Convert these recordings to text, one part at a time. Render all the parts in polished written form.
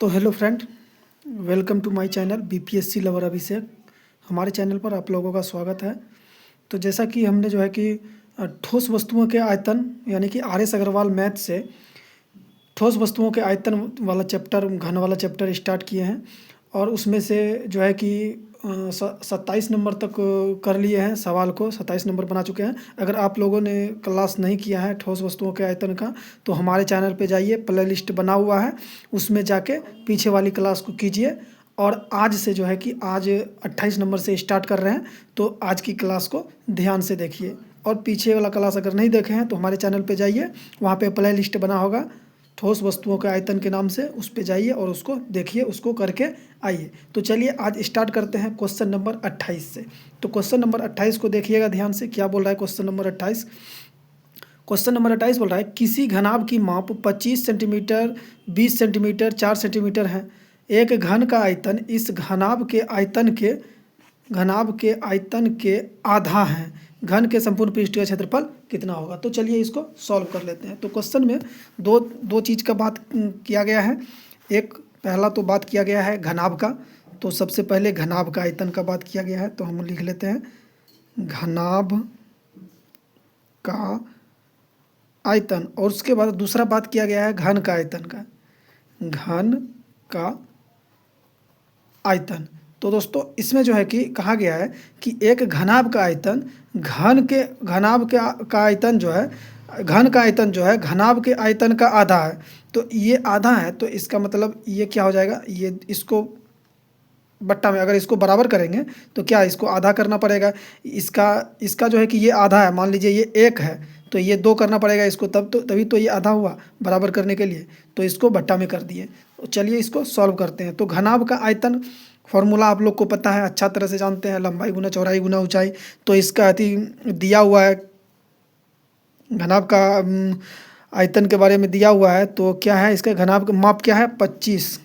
तो hello friend, welcome to my channel BPSC lover Abhishek. हमारे channel पर आप लोगों का स्वागत है। तो जैसा कि हमने जो है कि ठोस वस्तुओं के आयतन यानी कि आर एस अग्रवाल मैथ से ठोस वस्तुओं के आयतन वाला चैप्टर, घन वाला चैप्टर स्टार्ट किए हैं और उसमें से जो है कि 27 नंबर तक कर लिए हैं। सवाल को 27 नंबर बना चुके हैं। अगर आप लोगों ने क्लास नहीं किया है ठोस वस्तुओं के आयतन का तो हमारे चैनल पे जाइए, प्ले लिस्ट बना हुआ है, उसमें जाके पीछे वाली क्लास को कीजिए। और आज से जो है कि आज 28 नंबर से स्टार्ट कर रहे हैं, तो आज की क्लास को ध्यान से देखिए। और पीछे वाला क्लास अगर नहीं देखे हैं तो हमारे चैनल पे जाइए, वहाँ पे प्ले लिस्ट बना होगा ठोस वस्तुओं के आयतन के नाम से, उस पे जाइए और उसको देखिए, उसको करके आइए। तो चलिए आज स्टार्ट करते हैं क्वेश्चन नंबर 28 से। तो क्वेश्चन नंबर 28 को देखिएगा ध्यान से, क्या बोल रहा है क्वेश्चन नंबर 28। क्वेश्चन नंबर 28 बोल रहा है किसी घनाभ की माप 25 सेंटीमीटर, 20 सेंटीमीटर, 4 सेंटीमीटर है। एक घन का आयतन इस घनाभ के आयतन के आधा है। घन के संपूर्ण पृष्ठीय क्षेत्रफल कितना होगा। तो चलिए इसको सॉल्व कर लेते हैं। तो क्वेश्चन में दो चीज़ का बात किया गया है। एक पहला तो बात किया गया है घनाभ का, तो सबसे पहले घनाभ का आयतन का बात किया गया है, तो हम लिख लेते हैं घनाभ का आयतन। और उसके बाद दूसरा बात किया गया है घन का आयतन का, घन का आयतन। तो दोस्तों इसमें जो है कि कहा गया है कि एक घनाभ का आयतन का आयतन जो है, घन का आयतन जो है घनाभ के आयतन का आधा है। तो ये आधा है, तो इसका मतलब ये क्या हो जाएगा, ये इसको बट्टा में अगर इसको बराबर करेंगे तो क्या इसको आधा करना पड़ेगा। इसका जो है कि ये आधा है, मान लीजिए ये 1 है तो ये 2 करना पड़ेगा इसको, तभी तो ये आधा हुआ बराबर करने के लिए। तो इसको बट्टा में कर दिए। तो चलिए इसको सॉल्व करते हैं। तो घनाभ का आयतन फॉर्मूला आप लोग को पता है, अच्छा तरह से जानते हैं, लंबाई गुना चौड़ाई गुना ऊंचाई। तो इसका दिया हुआ है, घनाभ का आयतन के बारे में दिया हुआ है। तो क्या है इसका घनाभ का माप क्या है, 25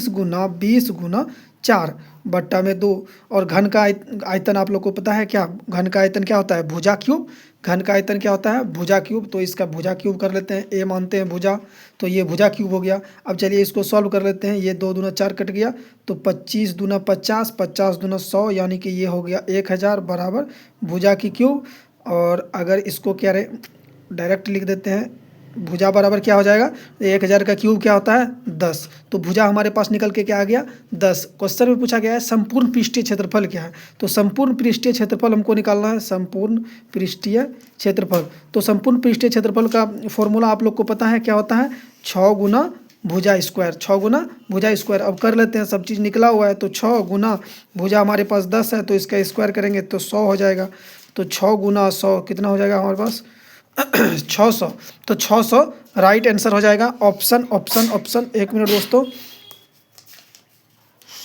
गुना 20 गुना 4 बट्टा में 2। और घन का आयतन आप लोग को पता है क्या, घन का आयतन क्या होता है, भुजा क्यूब। घन का आयतन क्या होता है, भुजा क्यूब। तो इसका भुजा क्यूब कर लेते हैं, ए मानते हैं भुजा, तो ये भुजा क्यूब हो गया। अब चलिए इसको सॉल्व कर लेते हैं। ये 2 दूना 4 कट गया, तो 25 दूना 50, 50 दूना 100, यानी कि ये हो गया 1000 बराबर भुजा की क्यूब। और अगर इसको क्या डायरेक्ट लिख देते हैं, भुजा बराबर क्या हो जाएगा, 1000 का क्यूब क्या होता है 10। तो भुजा हमारे पास निकल के क्या आ गया 10। क्वेश्चन में पूछा गया है संपूर्ण पृष्ठीय क्षेत्रफल क्या है। तो संपूर्ण पृष्ठीय क्षेत्रफल हमको निकालना है, संपूर्ण पृष्ठीय क्षेत्रफल। तो संपूर्ण पृष्ठीय क्षेत्रफल का फॉर्मूला आप लोग को पता है क्या होता है, 6 गुना भुजा स्क्वायर, 6 गुना भुजा स्क्वायर। अब कर लेते हैं, सब चीज़ निकला हुआ है। तो 6 गुना भुजा हमारे पास 10 है, तो इसका स्क्वायर करेंगे तो 100 हो जाएगा। तो 6 गुना 100 कितना हो जाएगा हमारे पास 600। तो 600 राइट आंसर हो जाएगा। ऑप्शन 1 मिनट दोस्तों,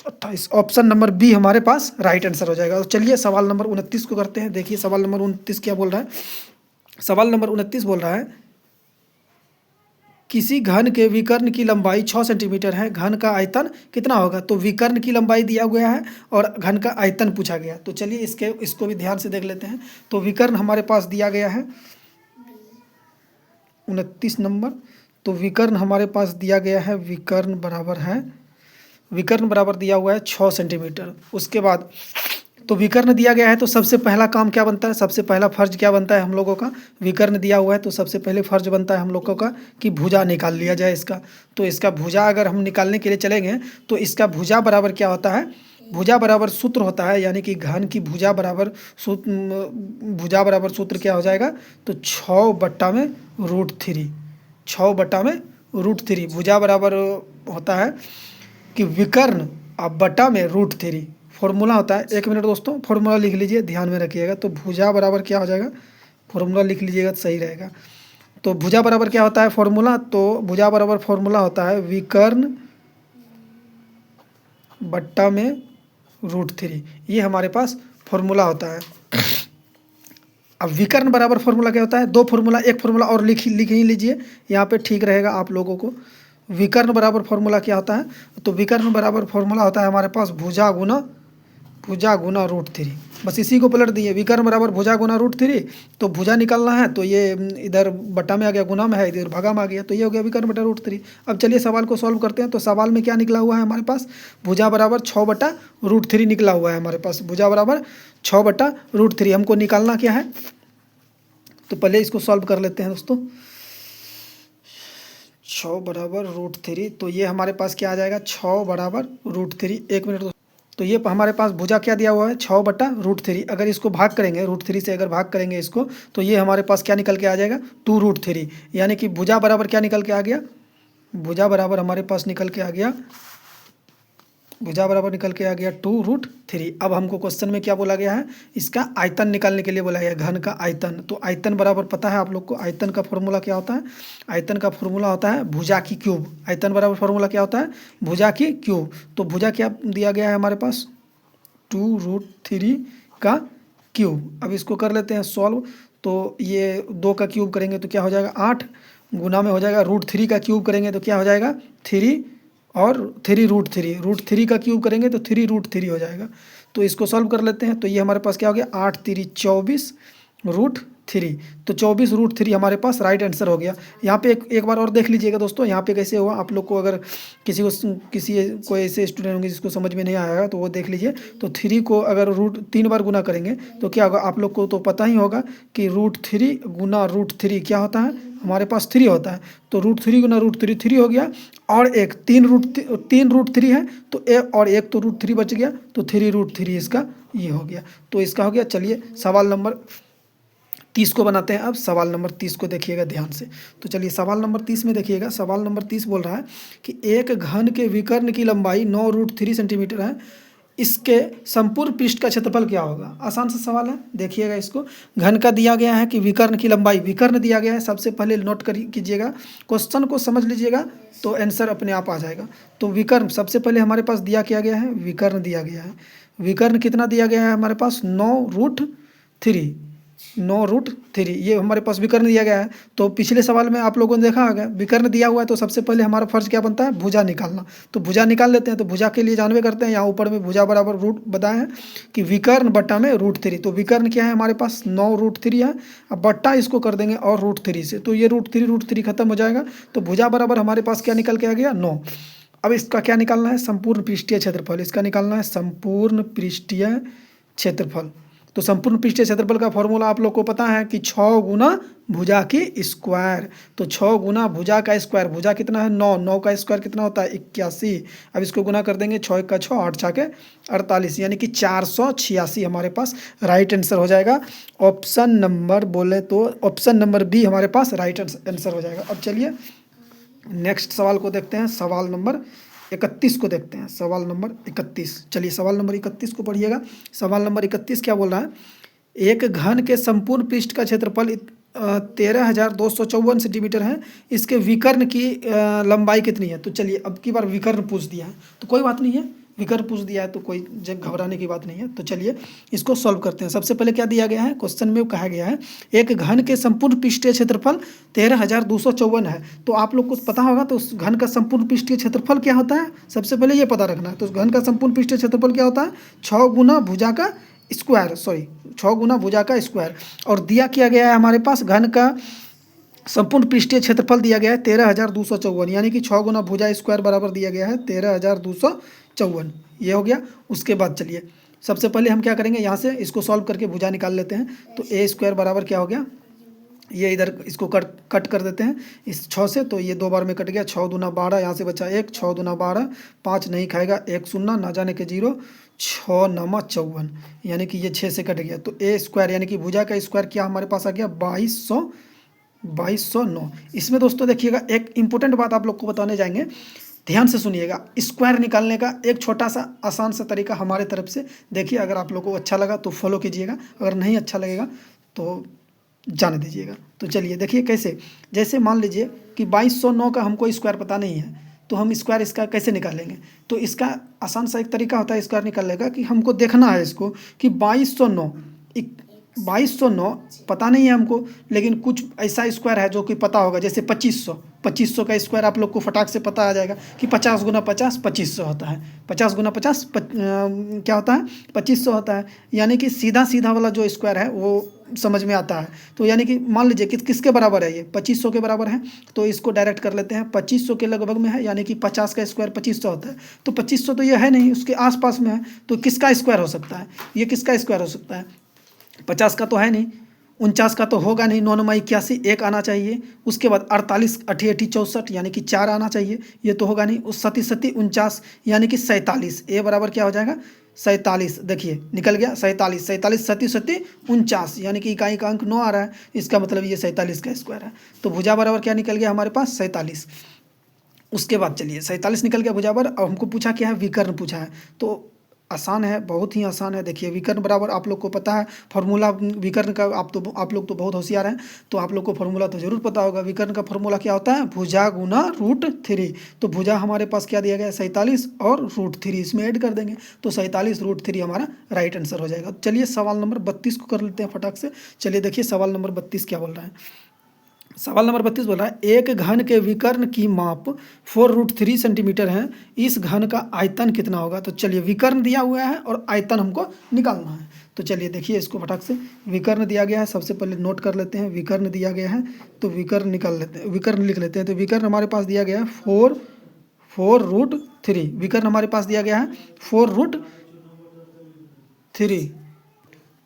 28 ऑप्शन नंबर बी हमारे पास राइट आंसर हो जाएगा। तो चलिए सवाल नंबर 29 को करते हैं। देखिए सवाल नंबर 29 क्या बोल रहा है। सवाल नंबर 29 बोल रहा है किसी घन के विकर्ण की लंबाई 6 सेंटीमीटर है, घन का आयतन कितना होगा। तो विकर्ण की लंबाई दिया गया है और घन का आयतन पूछा गया। तो चलिए इसको भी ध्यान से देख लेते हैं। तो विकर्ण हमारे पास दिया गया है 29 नंबर। तो विकर्ण हमारे पास दिया गया है, विकर्ण बराबर दिया हुआ है 6 सेंटीमीटर। उसके बाद तो विकर्ण दिया गया है, तो सबसे पहला काम क्या बनता है, सबसे पहला फर्ज क्या बनता है हम लोगों का, विकर्ण दिया हुआ है तो सबसे पहले फर्ज बनता है हम लोगों का कि भुजा निकाल लिया जाए इसका। तो इसका भुजा अगर हम निकालने के लिए चलेंगे तो इसका भुजा बराबर क्या होता है, भुजा बराबर सूत्र होता है, यानी कि घन की भुजा बराबर सूत्र क्या हो जाएगा, तो 6 बट्टा में √3, 6 बट्टा में √3। भुजा बराबर होता है कि विकर्ण अब बट्टा में √3 फॉर्मूला होता है। 1 मिनट दोस्तों, फॉर्मूला लिख लीजिए, ध्यान में रखिएगा। तो भुजा बराबर क्या हो जाएगा, फॉर्मूला लिख लीजिएगा तो सही रहेगा। तो भुजा बराबर क्या होता है फॉर्मूला, तो भुजा बराबर फॉर्मूला होता है विकर्ण बट्टा में √3, ये हमारे पास फॉर्मूला होता है। अब विकर्ण बराबर फॉर्मूला क्या होता है, एक फॉर्मूला और लिख ही लीजिए, यहाँ पे ठीक रहेगा आप लोगों को। विकर्ण बराबर फॉर्मूला क्या होता है, तो विकर्ण बराबर फॉर्मूला होता है हमारे पास भुजा गुना √3। बस इसी को पलट दिए, विकर्ण बराबर भुजा गुना √3, तो भुजा निकालना है तो ये इधर बट्टा में आ गया, गुना में है इधर भागा में आ गया, तो ये हो गया विकर्ण बटा √3। अब चलिए सवाल को सॉल्व करते हैं। तो सवाल में क्या निकला हुआ है हमारे पास, भुजा बराबर 6/√3 निकला हुआ है हमारे पास, भुजा बराबर 6/√3 हमको निकालना क्या है। तो पहले इसको सॉल्व कर लेते हैं दोस्तों। 6/√3, तो ये हमारे पास क्या आ जाएगा, 6/√3। एक मिनट दोस्तों, तो ये हमारे पास भुजा क्या दिया हुआ है, 6/√3। अगर इसको भाग करेंगे √3 से, अगर भाग करेंगे इसको, तो ये हमारे पास क्या निकल के आ जाएगा, 2√3। यानी कि भुजा बराबर क्या निकल के आ गया, भुजा बराबर हमारे पास निकल के आ गया, भुजा बराबर निकल के आ गया 2√3। अब हमको क्वेश्चन में क्या बोला गया है, इसका आयतन निकालने के लिए बोला गया, घन का आयतन। तो आयतन बराबर पता है आप लोग को, आयतन का फॉर्मूला क्या होता है, आयतन का फॉर्मूला होता है भुजा की क्यूब। आयतन बराबर फॉर्मूला क्या होता है, भुजा की क्यूब। तो भुजा क्या दिया गया है हमारे पास, 2√3 का क्यूब। अब इसको कर लेते हैं सॉल्व। तो ये 2 का क्यूब करेंगे तो क्या हो जाएगा 8, गुना में हो जाएगा √3 का क्यूब करेंगे तो क्या हो जाएगा 3, और 3√3, √3 का क्यूब करेंगे तो 3√3 हो जाएगा। तो इसको सॉल्व कर लेते हैं। तो ये हमारे पास क्या हो गया, 8 3 24√3। तो 24√3 हमारे पास राइट आंसर हो गया। यहाँ पे एक बार और देख लीजिएगा दोस्तों, यहाँ पे कैसे हुआ आप लोग को, अगर किसी कोई ऐसे स्टूडेंट होंगे जिसको समझ में नहीं आएगा तो वो देख लीजिए। तो 3 को अगर √3 बार गुना करेंगे तो क्या होगा, आप लोग को तो पता ही होगा कि √3 गुना √3 क्या होता है, हमारे पास 3 होता है। तो √3 गुना √3 3 हो गया, और एक 3√3 है तो और एक तो √3 बच गया, तो 3√3 इसका ये हो गया। तो इसका हो गया। चलिए सवाल नंबर 30 को बनाते हैं। अब सवाल नंबर 30 को देखिएगा ध्यान से। तो चलिए सवाल नंबर 30 में देखिएगा, सवाल नंबर 30 बोल रहा है कि एक घन के विकर्ण की लंबाई 9√3 सेंटीमीटर है, इसके संपूर्ण पृष्ठ का क्षेत्रफल क्या होगा। आसान सा सवाल है, देखिएगा इसको। घन का दिया गया है कि विकर्ण की लंबाई, विकर्ण दिया गया है, सबसे पहले नोट कीजिएगा, क्वेश्चन को समझ लीजिएगा तो आंसर अपने आप आ जाएगा। तो विकर्ण सबसे पहले हमारे पास दिया क्या गया है, विकर्ण दिया गया है। विकर्ण कितना दिया गया है हमारे पास, 9√3, 9√3 ये हमारे पास विकर्ण दिया गया है। तो पिछले सवाल में आप लोगों ने देखा होगा, विकर्ण दिया हुआ है तो सबसे पहले हमारा फर्ज क्या बनता है, भुजा निकालना। तो भुजा निकाल लेते हैं। तो भुजा के लिए जानवे करते हैं, यहाँ ऊपर में भुजा बराबर रूट बताए हैं कि विकर्ण बट्टा में √3। तो विकर्ण क्या है हमारे पास, 9√3 है। अब बट्टा इसको कर देंगे और √3 से, तो ये √3 खत्म हो जाएगा। तो भुजा बराबर हमारे पास क्या निकल के आ गया, 9। अब इसका क्या निकालना है, संपूर्ण पृष्ठीय क्षेत्रफल। इसका निकालना है संपूर्ण पृष्ठीय क्षेत्रफल। तो संपूर्ण पृष्ठीय क्षेत्रफल का फॉर्मूला आप लोग को पता है कि 6 गुना भुजा की स्क्वायर। तो 6 गुना भुजा का स्क्वायर, भुजा कितना है 9, 9 का स्क्वायर कितना होता है 81। अब इसको गुना कर देंगे, 6 का 6, 8 6 के 48, यानी कि 486 हमारे पास राइट आंसर हो जाएगा। ऑप्शन नंबर बोले तो ऑप्शन नंबर बी हमारे पास राइट आंसर हो जाएगा। अब चलिए नेक्स्ट सवाल को देखते हैं, सवाल नंबर 31 को देखते हैं, सवाल नंबर 31। चलिए सवाल नंबर 31 को पढ़िएगा। सवाल नंबर 31 क्या बोल रहा है, एक घन के संपूर्ण पृष्ठ का क्षेत्रफल 13,254 सेंटीमीटर है, इसके विकर्ण की लंबाई कितनी है। तो चलिए अब की बार विकर्ण पूछ दिया है तो कोई बात नहीं है, विकर्ण पूछ दिया है तो कोई घबराने की बात नहीं है। तो चलिए इसको सॉल्व करते हैं। सबसे पहले क्या दिया गया है, क्वेश्चन में कहा गया है एक घन के संपूर्ण पृष्ठीय क्षेत्रफल 13,254 है। तो आप लोग को पता होगा तो उस घन का संपूर्ण पृष्ठीय क्षेत्रफल क्या होता है, सबसे पहले ये पता रखना है। तो उस घन का संपूर्ण पृष्ठीय क्षेत्रफल क्या होता है, 6 गुना भुजा का स्क्वायर, 6 गुना भुजा का स्क्वायर। और दिया किया गया है हमारे पास घन का संपूर्ण पृष्ठीय क्षेत्रफल दिया गया है 13,254, यानी कि 6 गुना भुजा स्क्वायर बराबर दिया गया है 13,254। ये हो गया। उसके बाद चलिए सबसे पहले हम क्या करेंगे, यहाँ से इसको सॉल्व करके भुजा निकाल लेते हैं। तो ए स्क्वायर बराबर क्या हो गया, ये इधर इसको कट कर देते हैं इस 6 से, तो ये 2 बार में कट गया, 6 दूना 12, यहाँ से बचा 1, 6 दूना 12, 5 नहीं खाएगा, 1 शून्य ना जाने के 0, 6 नमा 54, यानी कि ये 6 से कट गया। तो ए स्क्वायर यानी कि भुजा का स्क्वायर क्या हमारे पास आ गया 2209। इसमें दोस्तों देखिएगा एक इंपॉर्टेंट बात आप लोग को बताने जाएंगे, ध्यान से सुनिएगा। स्क्वायर निकालने का एक छोटा सा आसान सा तरीका हमारे तरफ से देखिए, अगर आप लोग को अच्छा लगा तो फॉलो कीजिएगा, अगर नहीं अच्छा लगेगा तो जाने दीजिएगा। तो चलिए देखिए कैसे, जैसे मान लीजिए कि 2209 का हमको स्क्वायर पता नहीं है, तो हम स्क्वायर इसका कैसे निकालेंगे। तो इसका आसान सा एक तरीका होता है स्क्वायर निकालने का, कि हमको देखना है इसको कि 2209 पता नहीं है हमको, लेकिन कुछ ऐसा स्क्वायर है जो कि पता होगा, जैसे 2500, 2500 का स्क्वायर आप लोग को फटाक से पता आ जाएगा कि 50 गुना 50 2500 होता है। 50 गुना 50 क्या होता है 2500 होता है। यानी कि सीधा सीधा वाला जो स्क्वायर है वो समझ में आता है। तो यानी कि मान लीजिए कि किसके बराबर है, ये 2500 के बराबर है, तो इसको डायरेक्ट कर लेते हैं 2500 के लगभग में है, यानी कि 50 का स्क्वायर 2500 होता है। तो 2500 तो ये है नहीं, उसके आसपास में है, तो किसका स्क्वायर हो सकता है, ये किसका स्क्वायर हो सकता है, 50 का तो है नहीं, 49 का तो होगा नहीं, 9 9 81 1 आना चाहिए, उसके बाद 48 अठी अठी 64 यानी कि 4 आना चाहिए, ये तो होगा नहीं, उस 37 37 49 यानी कि 47, ए बराबर क्या हो जाएगा 47, देखिए निकल गया 47, 47 37 37 49 यानी कि इकाई का अंक 9 आ रहा है, इसका मतलब ये 47 का स्क्वायर है। तो भुजा बराबर क्या निकल गया हमारे पास 47। उसके बाद चलिए 47 निकल गया भुजा बराबर, और हमको पूछा क्या है विकर्ण पूछा है, तो आसान है, बहुत ही आसान है। देखिए विकर्ण बराबर आप लोग को पता है फॉर्मूला विकर्ण का, आप लोग तो बहुत होशियार हैं, तो आप लोग को फॉर्मूला तो जरूर पता होगा। विकर्ण का फॉर्मूला क्या होता है, भुजा गुना √3। तो भुजा हमारे पास क्या दिया गया है 47 और √3 इसमें ऐड कर देंगे, तो 47 √3 हमारा राइट आंसर हो जाएगा। चलिए सवाल नंबर 32 को कर लेते हैं फटाक से। चलिए देखिए सवाल नंबर 32 क्या बोल रहा है। सवाल नंबर 32 बोल रहा है एक घन के विकर्ण की माप 4√3 सेंटीमीटर है, इस घन का आयतन कितना होगा। तो चलिए विकर्ण दिया हुआ है और आयतन हमको निकालना है। तो चलिए देखिए इसको फटाक से, विकर्ण दिया गया है, सबसे पहले नोट कर लेते हैं, विकर्ण दिया गया है तो विकर्ण निकाल लेते हैं, विकर्ण लिख लेते हैं। तो विकर्ण हमारे पास दिया गया है 4√3, विकर्ण हमारे पास दिया गया है 4√3,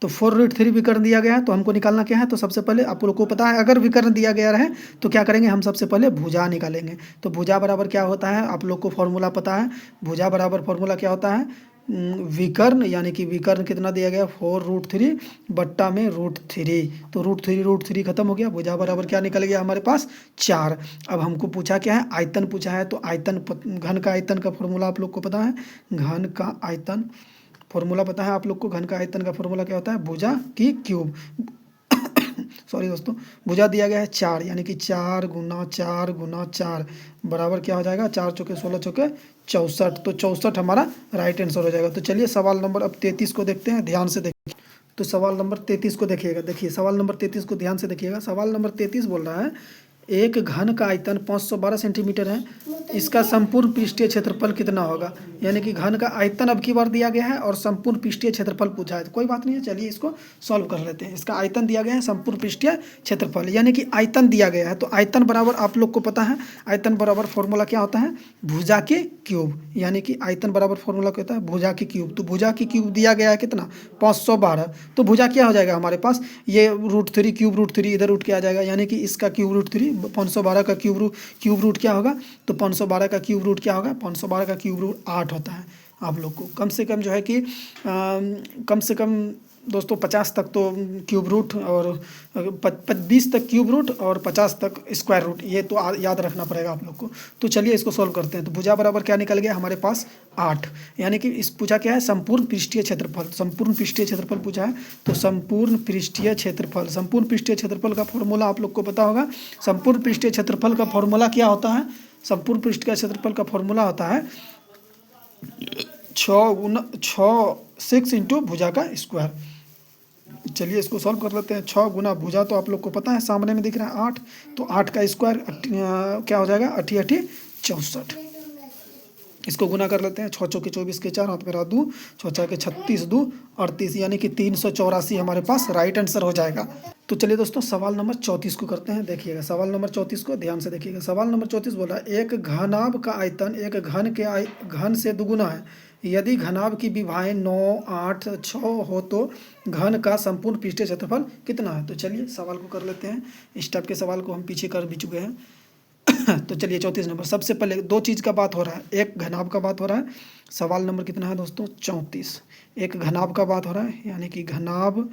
तो 4√3 विकर्ण दिया गया है, तो हमको निकालना क्या है। तो सबसे पहले आप लोग को पता है अगर विकर्ण दिया गया है तो क्या करेंगे, हम सबसे पहले भुजा निकालेंगे। तो भुजा बराबर क्या होता है, आप लोग को फॉर्मूला पता है, भुजा बराबर फॉर्मूला क्या होता है, विकर्ण यानी कि विकर्ण कितना दिया गया 4√3 बट्टा में √3, तो √3 खत्म हो गया, भुजा बराबर क्या निकल गया हमारे पास 4। अब हमको पूछा क्या है, आयतन पूछा है, तो आयतन घन का आयतन का फॉर्मूला आप लोग को पता है, घन का आयतन फॉर्मूला पता है आप लोग को, घन का आयतन का फॉर्मूला क्या होता है, भुजा की क्यूब सॉरी दोस्तों, भुजा दिया गया है 4 यानी कि 4 गुना 4 गुना 4 बराबर क्या हो जाएगा 4 चौके 16 चौके 64, तो 64 हमारा राइट आंसर हो जाएगा। तो चलिए सवाल नंबर अब 33 को देखते हैं, ध्यान से देखिए। तो सवाल नंबर 33 को देखिएगा, देखिए सवाल नंबर 33 को ध्यान से देखिएगा। सवाल नंबर 33 बोल रहा है एक घन का आयतन 512 सेंटीमीटर है, इसका संपूर्ण पृष्ठीय क्षेत्रफल कितना होगा। यानी कि घन का आयतन अब की बार दिया गया है और संपूर्ण पृष्ठीय क्षेत्रफल पूछा है, तो कोई बात नहीं है, चलिए इसको सॉल्व कर लेते हैं। इसका आयतन दिया गया है, संपूर्ण पृष्ठीय क्षेत्रफल यानी कि आयतन दिया गया है, तो आयतन बराबर आप लोग को पता है, आयतन बराबर फॉर्मूला क्या होता है, भुजा के क्यूब, यानी कि आयतन बराबर फॉर्मूला क्या होता है, भुजा की क्यूब। तो भुजा की क्यूब दिया गया है कितना 512, तो भुजा क्या हो जाएगा हमारे पास, ये √3 क्यूब √3 इधर उठ के आ जाएगा, यानी कि इसका क्यूब √3, 512 का क्यूब रूट क्या होगा, तो 512 का क्यूब रूट क्या होगा, 512 का क्यूब रूट 8 होता है। आप लोग को कम से कम जो है कि कम से कम दोस्तों 50 तक तो क्यूब रूट और 20 तक क्यूब रूट और 50 तक स्क्वायर रूट, ये तो याद रखना पड़ेगा आप लोग को। तो चलिए इसको सॉल्व करते हैं। तो भुजा बराबर क्या निकल गया हमारे पास 8, यानी कि इस पूछा क्या है संपूर्ण पृष्ठीय क्षेत्रफल, संपूर्ण पृष्ठीय क्षेत्रफल पूछा है, तो संपूर्ण पृष्ठीय क्षेत्रफल, संपूर्ण पृष्ठीय क्षेत्रफल का फॉर्मूला आप लोग को पता होगा। संपूर्ण पृष्ठीय क्षेत्रफल का फॉर्मूला क्या होता है, संपूर्ण पृष्ठीय क्षेत्रफल का फॉर्मूला होता है 6 इंटू भुजा का स्क्वायर। चलिए इसको सॉल्व कर लेते हैं। 6 गुना भुजा तो आप लोग को पता है सामने में दिख रहा है 8, तो 8 का स्क्वायर क्या हो जाएगा 8 8 64, इसको गुना कर लेते हैं। 6 चौके 24 के 4 हाथ में रहा 2, 6 4 के 36 2 38, यानी कि 384 हमारे पास राइट आंसर हो जाएगा। तो चलिए दोस्तों सवाल नंबर 34 को करते हैं। देखिएगा सवाल नंबर 34 को ध्यान से देखिएगा। सवाल नंबर 34 बोल रहा है एक घनाभ का आयतन एक घन से दुगुना है, यदि घनाभ की विभाएं 9 8 6 हो तो घन का संपूर्ण पृष्ठीय क्षेत्रफल कितना है। तो चलिए सवाल को कर लेते हैं, इस टाइप के सवाल को हम पीछे कर भी चुके हैं। तो चलिए 34 नंबर, सबसे पहले दो चीज़ का बात हो रहा है, एक घनाभ का बात हो रहा है। सवाल नंबर कितना है दोस्तों 34, एक घनाभ का बात हो रहा है, यानी कि घनाभ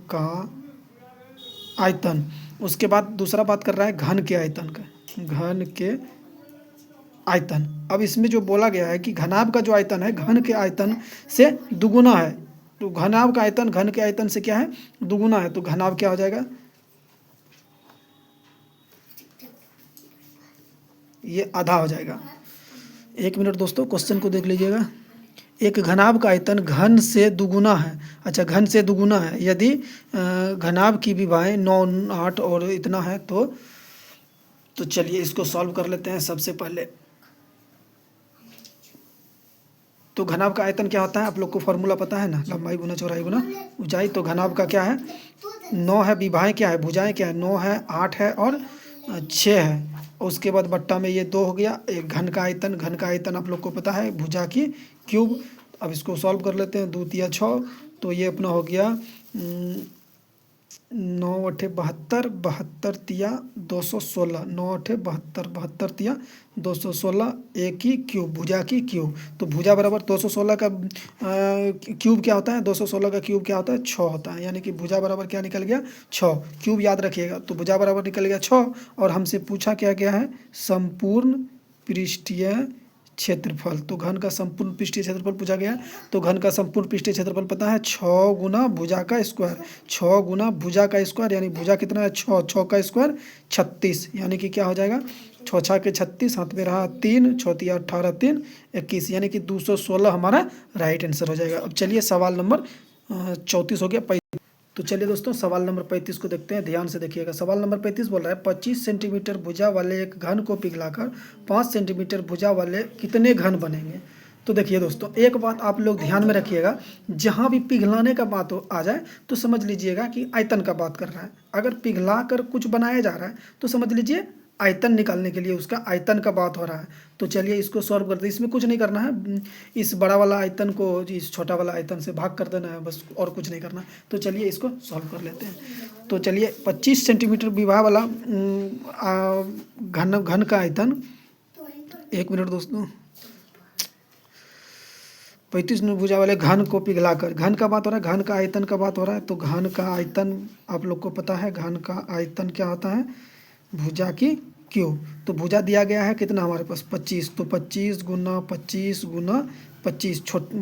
का आयतन। उसके बाद दूसरा बात कर रहा है घन के आयतन का, घन के आयतन। अब इसमें जो बोला गया है कि घनाभ का जो आयतन है घन के आयतन से दुगुना है, तो घनाभ का आयतन घन के आयतन से क्या है दुगुना है, तो घनाभ क्या हो जाएगा, ये आधा हो जाएगा। 1 मिनट दोस्तों क्वेश्चन को देख लीजिएगा। एक घनाभ का आयतन घन से दुगुना है, अच्छा घन से दुगुना है, यदि घनाभ की विभाएं 9 8 और इतना है तो तो चलिए इसको सॉल्व कर लेते हैं। सबसे पहले तो घनाभ का आयतन क्या होता है, आप लोग को फॉर्मूला पता है ना, लंबाई गुना चौड़ाई गुना ऊंचाई। तो घनाभ का क्या है, 9 है, विभाएँ क्या है, भुजाएं क्या है, 9 है, 8 है और 6 है। उसके बाद बट्टा में ये 2 हो गया। एक घन का आयतन, घन का आयतन आप लोग को पता है, भुजा की क्यूब। अब इसको सॉल्व कर लेते हैं। 2 तिया 6, तो ये अपना हो गया 9 अठे 72, 72 तिया 216, 9 अठे 72, 72 तिया 216, एक की क्यूब, भुजा की क्यूब। तो भुजा बराबर 216 का क्यूब क्या होता है, 216 का क्यूब क्या होता है, 6 होता है। यानी कि भुजा बराबर क्या निकल गया, 6। क्यूब याद रखिएगा। तो भुजा बराबर निकल गया 6। और हमसे पूछा क्या गया है, संपूर्ण पृष्ठीय क्षेत्रफल। तो घन का संपूर्ण पृष्ठीय क्षेत्रफल पूछा गया। तो घन का संपूर्ण पृष्ठीय क्षेत्रफल पता है, 6 गुना भुजा का स्क्वायर। 6 गुना भुजा का स्क्वायर, यानी भुजा कितना है, 6, 6 का स्क्वायर 36, यानी कि क्या हो जाएगा, 6 6 के 36, हाथ में रहा 3, 6 तिया 18, 3 21, यानी कि 216 हमारा राइट आंसर हो जाएगा। अब चलिए सवाल नंबर 34 हो गया। तो चलिए दोस्तों सवाल नंबर 35 को देखते हैं, ध्यान से देखिएगा। सवाल नंबर 35 बोल रहा है 25 सेंटीमीटर भुजा वाले एक घन को पिघलाकर 5 सेंटीमीटर भुजा वाले कितने घन बनेंगे। तो देखिए दोस्तों, एक बात आप लोग ध्यान में रखिएगा, जहाँ भी पिघलाने का बात आ जाए तो समझ लीजिएगा कि आयतन का बात कर रहा है। अगर पिघला कर कुछ बनाया जा रहा है तो समझ लीजिए आयतन निकालने के लिए उसका आयतन का बात हो रहा है। तो चलिए इसको सॉल्व करते हैं। इसमें कुछ नहीं करना है, इस बड़ा वाला आयतन को इस छोटा वाला आयतन से भाग कर देना है बस, और कुछ नहीं करना। तो चलिए इसको सॉल्व कर लेते हैं। तो चलिए 25 सेंटीमीटर विभा वाला घन का आयतन, 1 मिनट दोस्तों, 35 भुजा वाले घन को पिघलाकर, घन का बात हो रहा है, घन का आयतन का बात हो रहा है। तो घन का आयतन आप लोग को पता है, घन का आयतन क्या होता है, भुजा की क्यूब। तो भुजा दिया गया है कितना हमारे पास, 25। तो 25 गुना 25 गुना 25,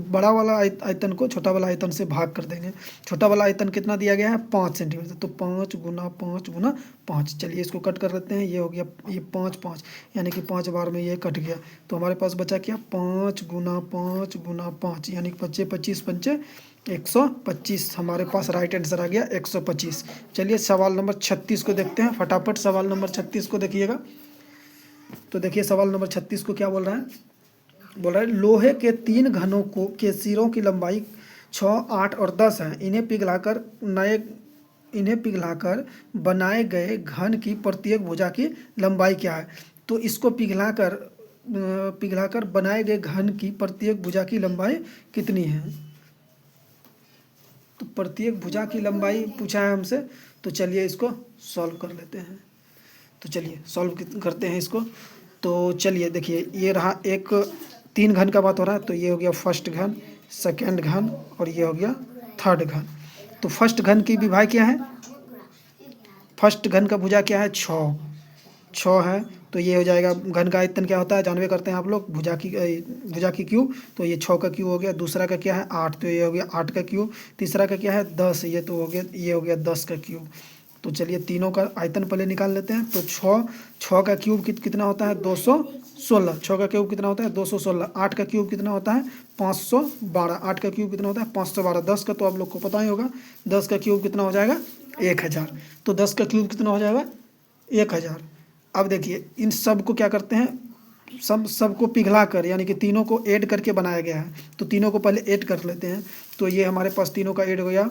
बड़ा वाला आयतन को छोटा वाला आयतन से भाग कर देंगे। छोटा वाला आयतन कितना दिया गया है, 5 सेंटीमीटर। तो 5 गुना 5 गुना 5। चलिए इसको कट कर लेते हैं। ये हो गया, ये 5 5, यानी कि 5 बार में ये कट गया। तो हमारे पास बचा क्या, 5 गुना 5 गुना 5, यानी कि 25 25 पंचे 125। हमारे पास राइट आंसर आ गया 125। चलिए सवाल नंबर 36 को देखते हैं फटाफट। सवाल नंबर 36 को देखिएगा। तो देखिए सवाल नंबर 36 को क्या बोल रहा है, बोल रहा है लोहे के 3 घनों को के सिरों की लंबाई 6, 8 और 10 है। इन्हें पिघलाकर बनाए गए घन की प्रत्येक भुजा की लंबाई क्या है। तो इसको पिघलाकर बनाए गए घन की प्रत्येक भुजा की लंबाई कितनी है। तो प्रत्येक भुजा की लंबाई पूछा है हमसे। तो चलिए इसको सॉल्व कर लेते हैं। तो चलिए सॉल्व करते हैं इसको। तो चलिए देखिए, ये रहा एक 3 घन का बात हो रहा है। तो ये हो गया फर्स्ट घन, सेकंड घन और ये हो गया थर्ड घन। तो फर्स्ट घन की विभाग क्या है, फर्स्ट घन का भुजा क्या है, 6 है। तो ये हो जाएगा, घन का आयतन क्या होता है जानवे करते हैं आप लोग, भुजा की क्यूब। तो ये 6 का क्यूब हो गया। दूसरा का क्या है 8, तो ये हो गया 8 का क्यूब। तीसरा का क्या है 10, ये तो हो गया, ये हो गया 10 का क्यूब। तो चलिए तीनों का आयतन पहले निकाल लेते हैं। तो 6 का क्यूब कितना होता है 216। 6 का क्यूब कितना होता है 216। 8 का क्यूब कितना होता है 512। 8 का क्यूब कितना होता है 512। 10 का तो आप लोग को पता ही होगा, 10 का क्यूब कितना हो जाएगा 1000। तो 10 का क्यूब कितना हो जाएगा 1000। अब देखिए इन सब को क्या करते हैं, सबको पिघला कर, यानी कि तीनों को ऐड करके बनाया गया है। तो तीनों को पहले ऐड कर लेते हैं। तो ये हमारे पास तीनों का ऐड हो गया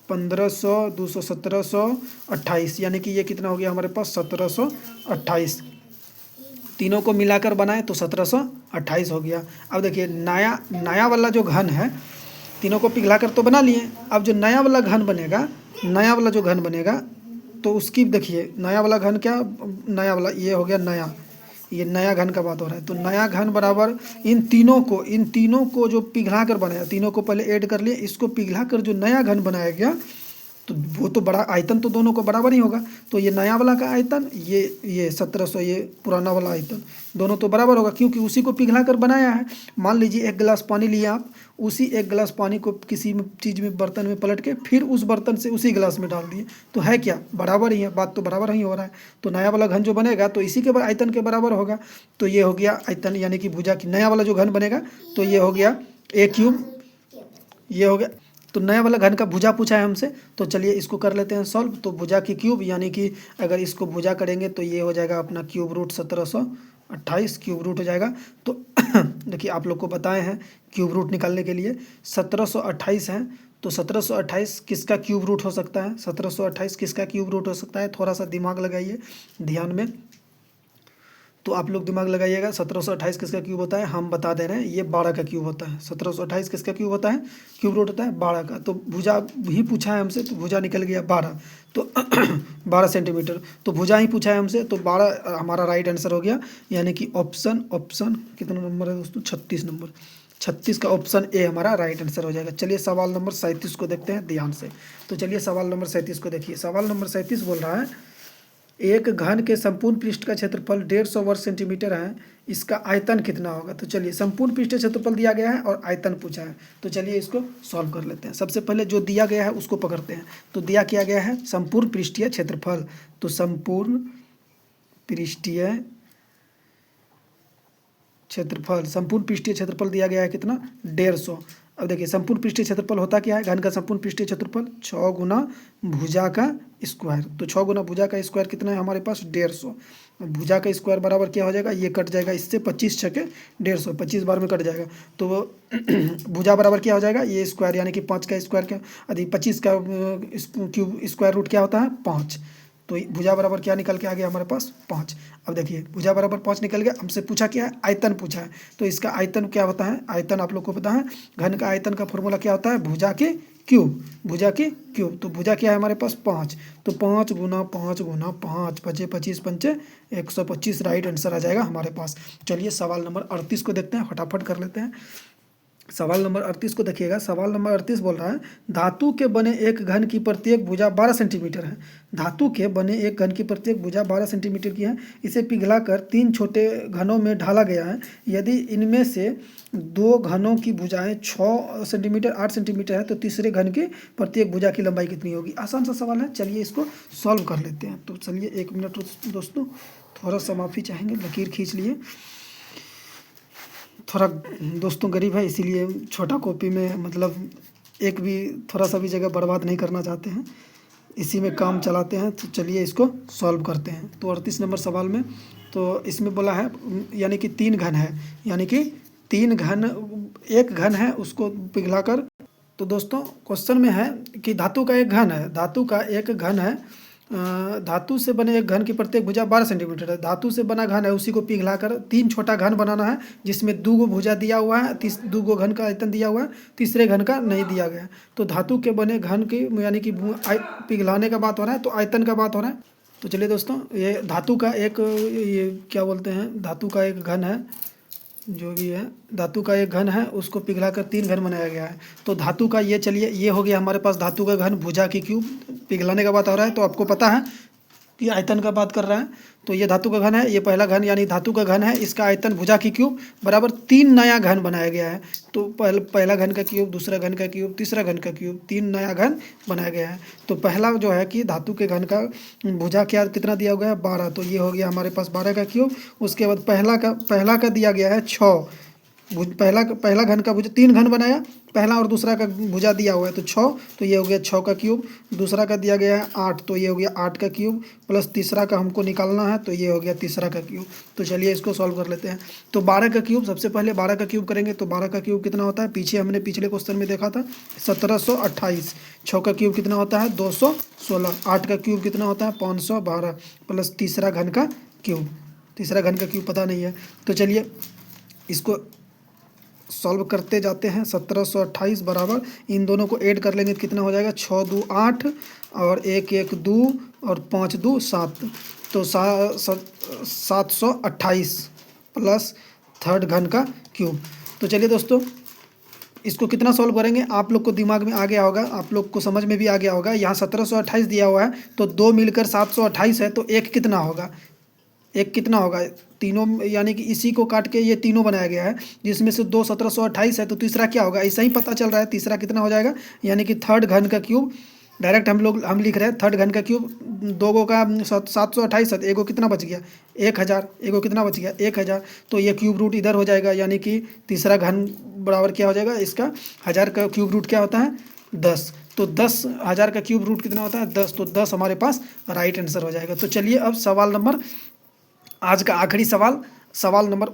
1500, 200, 1728, यानी कि ये कितना हो गया हमारे पास 1728। तीनों को मिलाकर बनाए तो 1728 हो गया। अब देखिए नया वाला जो घन है, तीनों को पिघलाकर तो बना लिए। अब जो नया वाला घन बनेगा, तो उसकी देखिए नया वाला घन क्या, नया वाला ये हो गया नया, ये नया घन का बात हो रहा है। तो नया घन बराबर इन तीनों को जो पिघला कर बनाया, तीनों को पहले ऐड कर लिए, इसको पिघला कर जो नया घन बनाया गया, तो वो तो बड़ा आयतन तो दोनों को बराबर ही होगा। तो ये नया वाला का आयतन, ये 1700, ये पुराना वाला आयतन, दोनों तो बराबर होगा क्योंकि उसी को पिघला कर बनाया है। मान लीजिए 1 गिलास पानी लिया आप, उसी 1 गिलास पानी को किसी चीज़ में बर्तन में पलट के फिर उस बर्तन से उसी गिलास में डाल दिए, तो है क्या बराबर ही है, बात तो बराबर ही हो रहा है। तो नया वाला घन जो बनेगा तो इसी के आयतन के बराबर होगा। तो ये हो गया आयतन, यानी कि भुजा की नया वाला जो घन बनेगा तो ये हो गया a क्यूब, ये हो गया तो नया वाला घन का भुजा पूछा है हमसे, तो चलिए इसको कर लेते हैं सॉल्व। तो भुजा की क्यूब यानी कि अगर इसको भुजा करेंगे तो ये हो जाएगा अपना क्यूब रूट 1728 क्यूब रूट हो जाएगा। तो देखिए आप लोग को बताए हैं क्यूब रूट निकालने के लिए 1728 है, तो 1728 किसका क्यूब रूट हो सकता है, 1728 किसका क्यूब रूट हो सकता है, थोड़ा सा दिमाग लगाइए ध्यान में। तो आप लोग दिमाग लगाइएगा, 1728 किसका क्यूब होता है, हम बता दे रहे हैं, ये 12 का क्यूब होता है। 1728 किसका क्यूब होता है, क्यूब रूट होता है 12 का। तो भुजा ही पूछा है हमसे, तो भुजा निकल गया 12, तो 12 सेंटीमीटर। तो भुजा ही पूछा है हमसे, तो 12 हमारा राइट आंसर हो गया। यानी कि ऑप्शन कितना नंबर है दोस्तों, 36 नंबर, 36 का ऑप्शन ए हमारा राइट आंसर हो जाएगा। चलिए सवाल नंबर 37 को देखते हैं ध्यान से। तो चलिए सवाल नंबर 37 को देखिए। सवाल नंबर 37 बोल रहा है एक घन के संपूर्ण पृष्ठ का क्षेत्रफल 150 वर्ग सेंटीमीटर है, इसका आयतन कितना होगा। तो चलिए संपूर्ण पृष्ठ क्षेत्रफल दिया गया है और आयतन पूछा है, तो चलिए इसको सॉल्व कर लेते हैं। सबसे पहले जो दिया गया है उसको पकड़ते हैं। तो दिया किया गया है संपूर्ण पृष्ठीय क्षेत्रफल, तो संपूर्ण पृष्ठीय क्षेत्रफल, संपूर्ण पृष्ठीय क्षेत्रफल दिया गया है कितना, 150। अब देखिए संपूर्ण पृष्ठीय क्षेत्रफल होता क्या है, घन का संपूर्ण पृष्ठीय क्षेत्रफल 6 गुना भुजा का स्क्वायर। तो 6 गुना भुजा का स्क्वायर कितना है हमारे पास, 150। भुजा का स्क्वायर बराबर क्या हो जाएगा, ये कट जाएगा इससे, 25 छके 150, 25 बार में कट जाएगा। तो भुजा बराबर क्या हो जाएगा, ये स्क्वायर यानी कि 5 का स्क्वायर क्या, यदि 25 का क्यूब स्क्वायर रूट क्या होता है 5। तो भुजा बराबर क्या निकल के आ गया हमारे पास 5। अब देखिए भुजा बराबर 5 निकल गया। हमसे पूछा क्या है, आयतन पूछा है। तो इसका आयतन क्या होता है, आयतन आप लोग को पता है, घन का आयतन का फॉर्मूला क्या होता है, भुजा के क्यूब, भुजा के क्यूब। तो भुजा क्या है हमारे पास 5, तो 5 गुना 5 गुना 5, 5 25 पंचे 125 राइट आंसर आ जाएगा हमारे पास। चलिए सवाल नंबर 38 को देखते हैं, फटाफट कर लेते हैं। सवाल नंबर 38 को देखिएगा। सवाल नंबर 38 बोल रहा है धातु के बने एक घन की प्रत्येक भुजा 12 सेंटीमीटर है। धातु के बने एक घन की प्रत्येक भुजा 12 सेंटीमीटर की है। इसे पिघलाकर 3 छोटे घनों में ढाला गया है। यदि इनमें से 2 घनों की भुजाएं 6 सेंटीमीटर 8 सेंटीमीटर है, तो तीसरे घन की प्रत्येक भुजा की लंबाई कितनी होगी। आसान सा सवाल है, चलिए इसको सॉल्व कर लेते हैं। तो चलिए 1 मिनट दोस्तों, थोड़ा सा माफ़ी चाहेंगे, लकीर खींच लिए। थोड़ा दोस्तों गरीब है, इसीलिए छोटा कॉपी में मतलब एक भी थोड़ा सा भी जगह बर्बाद नहीं करना चाहते हैं, इसी में काम चलाते हैं। तो चलिए इसको सॉल्व करते हैं। तो 38 नंबर सवाल में तो इसमें बोला है यानी कि 3 घन है, यानी कि 3 घन, एक घन है उसको पिघलाकर। तो दोस्तों क्वेश्चन में है कि धातु का एक घन है, धातु का एक घन है, धातु से बने एक घन की प्रत्येक भुजा 12 सेंटीमीटर है। धातु से बना घन है, उसी को पिघलाकर 3 छोटा घन बनाना है, जिसमें 2 भुजा दिया हुआ है, 2 घन का आयतन दिया हुआ है, तीसरे घन का नहीं दिया गया है। तो धातु के बने घन की यानी कि पिघलाने का बात हो रहा है, तो आयतन का बात हो रहा है। तो चलिए दोस्तों ये धातु का एक, ये क्या बोलते हैं, धातु का एक घन है, जो भी है धातु का एक घन है, उसको पिघलाकर 3 घन बनाया गया है। तो धातु का ये, चलिए ये हो गया हमारे पास धातु का घन, भुजा की क्यूब, पिघलाने का बात हो रहा है। तो आपको पता है कि आयतन का बात कर रहा है। तो ये धातु का घन है, ये पहला घन यानी धातु का घन है, इसका आयतन भुजा की क्यूब बराबर 3 नया घन बनाया गया है। तो पहला घन का क्यूब, दूसरा घन का क्यूब, तीसरा घन का क्यूब, 3 नया घन बनाया गया है। तो पहला जो है कि धातु के घन का भुजा क्या कितना दिया गया है 12, तो ये हो गया हमारे पास 12 का क्यूब। उसके बाद पहला का दिया गया है 6, पहला घन का भुजा 3 घन बनाया, पहला और दूसरा का भुजा दिया हुआ है तो 6, तो ये हो गया 6 का क्यूब। दूसरा का दिया गया है 8, तो ये हो गया 8 का क्यूब, प्लस तीसरा का हमको निकालना है, तो ये हो गया तीसरा का क्यूब। तो चलिए इसको सॉल्व कर लेते हैं। तो 12 का क्यूब, सबसे पहले 12 का क्यूब करेंगे। तो 12 का क्यूब कितना होता है, पीछे हमने पिछले क्वेश्चन में देखा था 1728। 6 का क्यूब कितना होता है 216। 8 का क्यूब कितना होता है 512, प्लस तीसरा घन का क्यूब, तीसरा घन का क्यूब पता नहीं है। तो चलिए इसको सॉल्व करते जाते हैं। 1728 बराबर इन दोनों को ऐड कर लेंगे तो कितना हो जाएगा, 6 2 8 और 1 1 2 और 5 2 7, तो 728 प्लस थर्ड घन का क्यूब। तो चलिए दोस्तों इसको कितना सॉल्व करेंगे, आप लोग को दिमाग में आ गया होगा, आप लोग को समझ में भी आ गया होगा। यहाँ 1728 दिया हुआ है, तो 2 मिलकर 728 है, तो 1 कितना होगा, 1 कितना होगा, तीनों यानी कि इसी को काट के ये तीनों बनाया गया है, जिसमें से 2 1728 है, तो तीसरा क्या होगा, ऐसा ही पता चल रहा है। तीसरा कितना हो जाएगा, यानी कि थर्ड घन का क्यूब। डायरेक्ट हम लिख रहे हैं थर्ड घन का क्यूब। 2 का 728 है, एगो कितना बच गया 1000, एगो कितना बच गया 1000, तो ये क्यूब रूट इधर हो जाएगा, यानी कि तीसरा घन बराबर क्या हो जाएगा इसका 1000 का क्यूब रूट क्या होता है 10। तो 10,000 का क्यूब रूट कितना होता है? 10। तो 10 हमारे पास राइट आंसर हो जाएगा। तो चलिए अब सवाल नंबर, आज का आखिरी सवाल, सवाल नंबर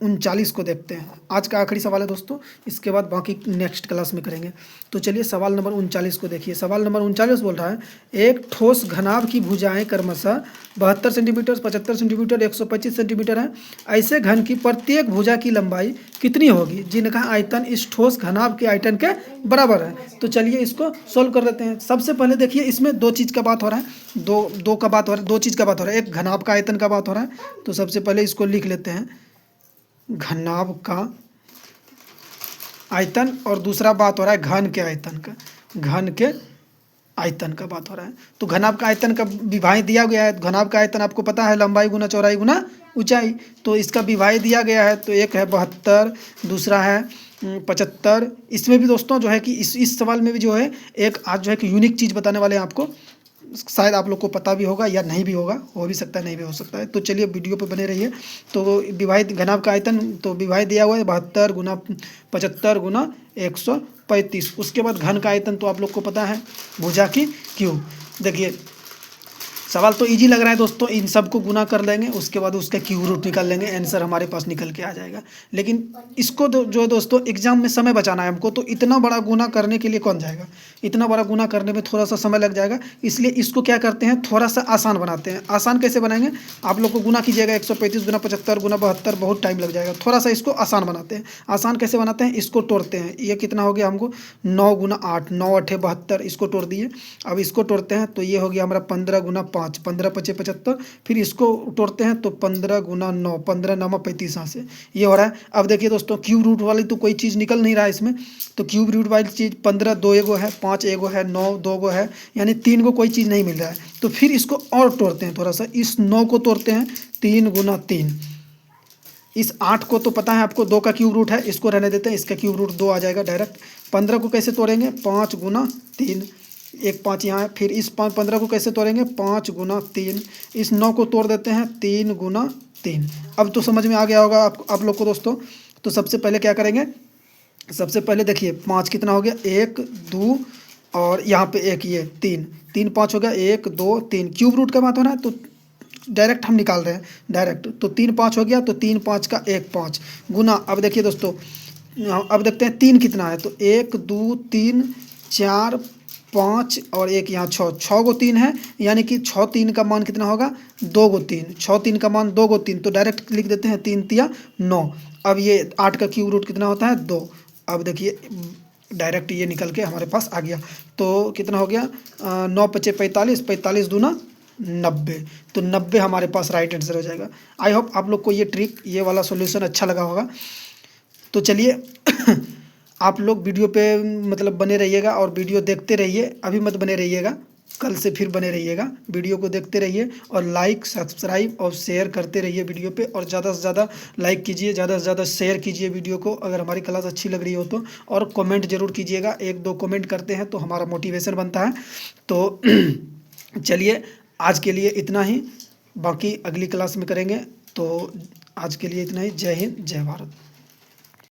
39 को देखते हैं। आज का आखिरी सवाल है दोस्तों, इसके बाद बाकी नेक्स्ट क्लास में करेंगे। तो चलिए सवाल नंबर 39 को देखिए। सवाल नंबर 39 बोल रहा है, एक ठोस घनाभ की भुजाएं क्रमशः 72 सेंटीमीटर, 75 सेंटीमीटर, 125 सेंटीमीटर है। ऐसे घन की प्रत्येक भुजा की लंबाई कितनी होगी जिनका आयतन इस ठोस घनाभ के आयतन के बराबर है? तो चलिए इसको सोल्व कर लेते हैं। सबसे पहले देखिए, इसमें दो चीज़ का बात हो रहा है, दो का बात हो रहा है, दो चीज़ का बात हो रहा है। एक घनाभ का आयतन का बात हो रहा है, तो सबसे पहले इसको लिख लेते हैं, घनाभ का आयतन, और दूसरा बात हो रहा है घन के आयतन का, घन के आयतन का बात हो रहा है। तो घनाभ का आयतन का विभाज्य दिया गया है। घनाभ का आयतन आपको पता है, लंबाई गुना चौड़ाई गुना ऊंचाई। तो इसका विभाज्य दिया गया है, तो एक है 72, दूसरा है 75। इसमें भी दोस्तों जो है कि इस सवाल में भी जो है एक आज जो है कि यूनिक चीज़ बताने वाले हैं आपको, शायद आप लोग को पता भी होगा या नहीं भी होगा, हो भी सकता है नहीं भी हो सकता है। तो चलिए वीडियो पे बने रहिए। तो विभाजित घनाभ का आयतन तो विभाज्य दिया हुआ है 72 गुना 75 गुना 135। उसके बाद घन का आयतन तो आप लोग को पता है, भुजा की क्यूब। देखिए सवाल तो इजी लग रहा है दोस्तों, इन सबको गुना कर लेंगे, उसके बाद उसका क्यूब रूट निकाल लेंगे, आंसर हमारे पास निकल के आ जाएगा। लेकिन इसको जो है दोस्तों एग्जाम में समय बचाना है हमको, तो इतना बड़ा गुना करने के लिए कौन जाएगा? इतना बड़ा गुना करने में थोड़ा सा समय लग जाएगा, इसलिए इसको क्या करते हैं, थोड़ा सा आसान बनाते हैं। आसान कैसे बनाएंगे? आप लोग को गुना कीजिएगा 135 गुना 75 गुना 72, बहुत टाइम लग जाएगा। थोड़ा सा इसको आसान बनाते हैं। आसान कैसे बनाते हैं? इसको तोड़ते हैं। ये कितना हो गया हमको? 9 गुना 8, 9 8 72, इसको तोड़ दिए। अब इसको तोड़ते हैं तो ये हो गया हमारा 15 गुना 5, 15 5 75। फिर इसको तोड़ते हैं तो 15 गुना 9, 15 9 35 यहाँ से ये हो रहा है। अब देखिए दोस्तों, क्यूब रूट वाली तो कोई चीज़ निकल नहीं रहा है इसमें, तो क्यूब रूट वाली चीज़ 15 दो एगो है, 5 एगो है, 9 दो गो है, यानी 3 को कोई चीज़ नहीं मिल रहा है। तो फिर इसको और तोड़ते हैं थोड़ा सा, इस 9 को तोड़ते हैं 3 गुना 3। इस 8 को तो पता है आपको 2 का क्यूब रूट है, इसको रहने देते हैं, इसका क्यूब रूट 2 आ जाएगा डायरेक्ट। 15 को कैसे तोड़ेंगे? 5 गुना 3, एक 5 यहाँ है। फिर इस 15 को कैसे तोड़ेंगे? 5 गुना 3। इस 9 को तोड़ देते हैं 3 गुना 3। अब तो समझ में आ गया होगा आप लोग को दोस्तों। तो सबसे पहले क्या करेंगे? सबसे पहले देखिए 5 कितना हो गया? 1 2 और यहाँ पे एक, ये 3, 3 5 हो गया, 1 2 3। क्यूब रूट का बात हो रहा है तो डायरेक्ट हम निकाल रहे हैं डायरेक्ट। तो 3 5 हो गया, तो 3 5 का 1 5 गुना। अब देखिए दोस्तों, अब देखते हैं 3 कितना है, तो 1 2 3 4 5 और एक यहाँ 6, 6 गो 3 है, यानी कि 6 3 का मान कितना होगा? 2 गो 3, 6 3 का मान 2 गो 3, तो डायरेक्ट लिख देते हैं 3 तिया 9। अब ये 8 का क्यूब रूट कितना होता है? 2। अब देखिए डायरेक्ट ये निकल के हमारे पास आ गया। तो कितना हो गया? 9 5 45, 45 दूना 90। तो 90 हमारे पास राइट आंसर हो जाएगा। आई होप आप लोग को ये ट्रिक, ये वाला सॉल्यूशन अच्छा लगा होगा। तो चलिए आप लोग वीडियो पे मतलब बने रहिएगा और वीडियो देखते रहिए, अभी मत बने रहिएगा, कल से फिर बने रहिएगा। वीडियो को देखते रहिए और लाइक सब्सक्राइब और शेयर करते रहिए वीडियो पे, और ज़्यादा से ज़्यादा लाइक कीजिए, ज़्यादा से ज़्यादा शेयर कीजिए वीडियो को अगर हमारी क्लास अच्छी लग रही हो तो। और कमेंट जरूर कीजिएगा, 1 2 कमेंट करते हैं तो हमारा मोटिवेशन बनता है। तो चलिए आज के लिए इतना ही, बाकी अगली क्लास में करेंगे। तो आज के लिए इतना ही। जय हिंद, जय भारत।